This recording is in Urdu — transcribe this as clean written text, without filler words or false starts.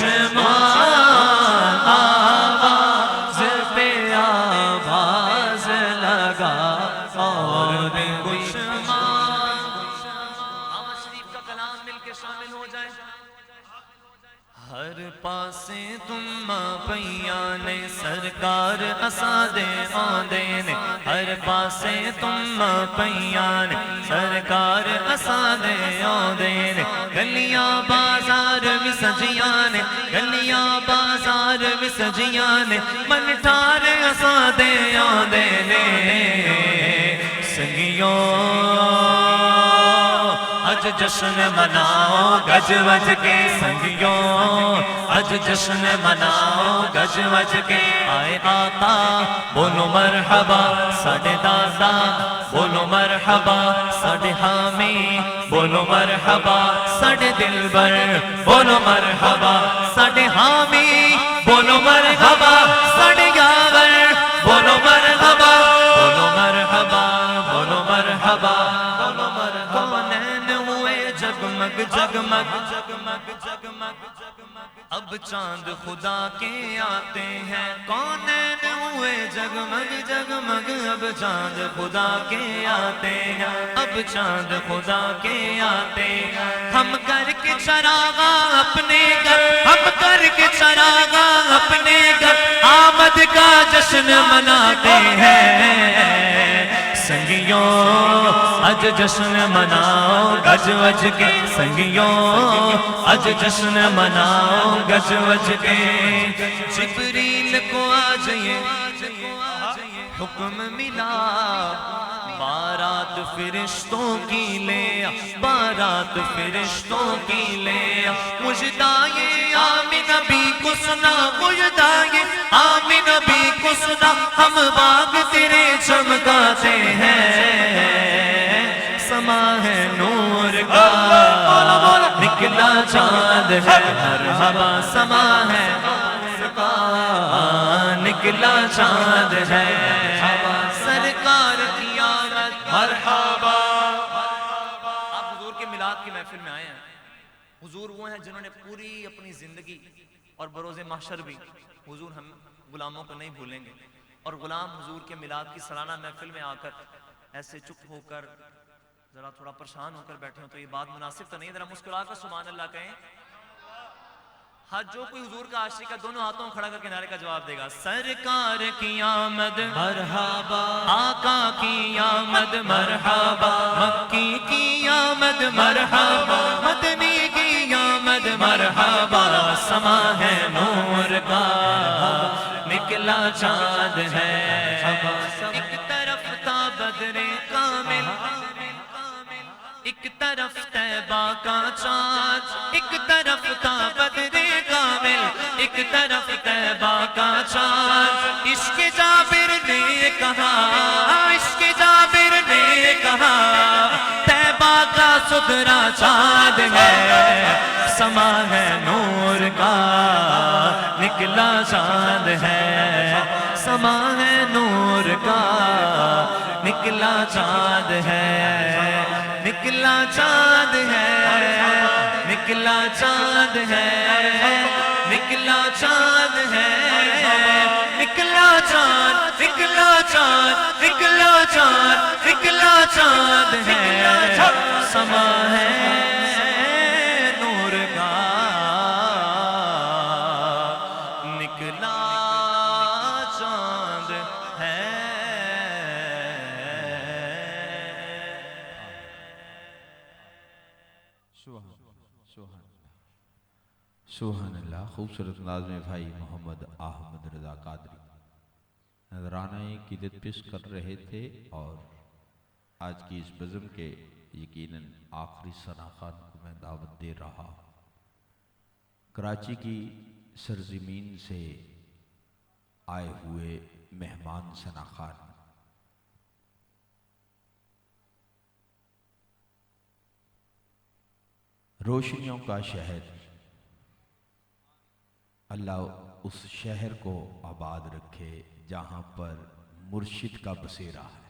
دشمن آواز پہ آواز لگا اور دشمن آواز شریف کا کلام مل کے شامل ہو جائے ہر پاسے تم پیان سرکار اسادے آندے نے ہر پاسے تم پیان سرکار اسادے آندے نے گلیاں بازار بھی سجیاں نے گلیاں بازار بھی سجیاں نے من ٹھار اسادے آندے نے سنگیوں اج جشن مناؤ گج وج کے سنگیوں اج جشن مناؤ گج وج کے آئے آقا بولو مرحبا ساڈے دادا بولو مرحبا ساڈے حامی بولو مرحبا ساڈے دلبر بولو مرحبا ساڈے حامی بولو مرحبا ساڈے یاور بولو مرحبا بولو مرحبا بولو مرحبا بولو مرحبا نین ہوئے جگمگ جگمگ جگمگ جگمگ اب چاند خدا کے آتے ہیں کونین ہوئے جگمگ جگمگ اب چاند خدا کے آتے ہیں اب چاند خدا کے آتے ہیں ہم کر کے چراغا اپنے گھر ہم کر کے چراغا اپنے گھر آمد کا جشن مناتے ہیں سنگیوں اج جشن مناؤ گج وج کے سنگیوں اج جشن مناؤ گج وج کے جبریل کو آجائے حکم ملا بارات فرشتوں کی لے بارات فرشتوں کی لے مجدائے آمین نبی کو سنا مجدائے آمین نبی کو سنا ہم باغ تیرے چمکاتے ہیں سما ہے نور کا نکلا چاند ہے مرحبا سما ہے نکلا چاند ہے سرکار کی آمد مرحبا آپ حضور کے میلاد کی محفل میں آئے ہیں حضور وہ ہیں جنہوں نے پوری اپنی زندگی اور بروز محشر بھی حضور ہم غلاموں کو نہیں بھولیں گے اور غلام حضور کے میلاد کی سالانہ محفل میں آ کر ایسے چپ ہو کر ذرا تھوڑا پریشان ہو کر بیٹھے ہوں تو یہ بات مناسب تو نہیں ذرا مسکرا کر سبحان اللہ کہیں ہاں جو کوئی حضور کا عاشق ہے دونوں ہاتھوں کھڑا کر کے نعرے کا جواب دے گا سرکار کی آمد مرحبا آقا کی آمد مرحبا مکی کی آمد مرحبا مدنی کی آمد مرحبا سما ہے نور کا نکلا چاند ہے ایک طرف تا بدر کامل ایک طرف طیبہ کا چاند ایک طرف تا بدر کامل ایک طرف طیبہ کا چاند عشق جابر نے کہا عشق جابر نے کہا طیبہ کا ستھرا چاند ہے سما ہے نور کا نکلا چاند ہے سما ہے نور کا نکلا چاند ہے نکلا چاند ہے نکلا چاند ہے نکلا چاند ہے نکلا چاند نکلا چاند نکلا چاند نکلا چاند ہے سما ہے نور کا نکلا چاند ہے سبحان اللہ خوبصورت ناظم بھائی محمد احمد رضا قادری نذرانہ عقیدت پیش کر رہے تھے اور آج کی اس بزم کے یقیناً آخری ثناخوان کو میں دعوت دے رہا ہوں کراچی کی سرزمین سے آئے ہوئے مہمان ثناخوان روشنیوں کا شہر اللہ اس شہر کو آباد رکھے جہاں پر مرشد کا بسیرا ہے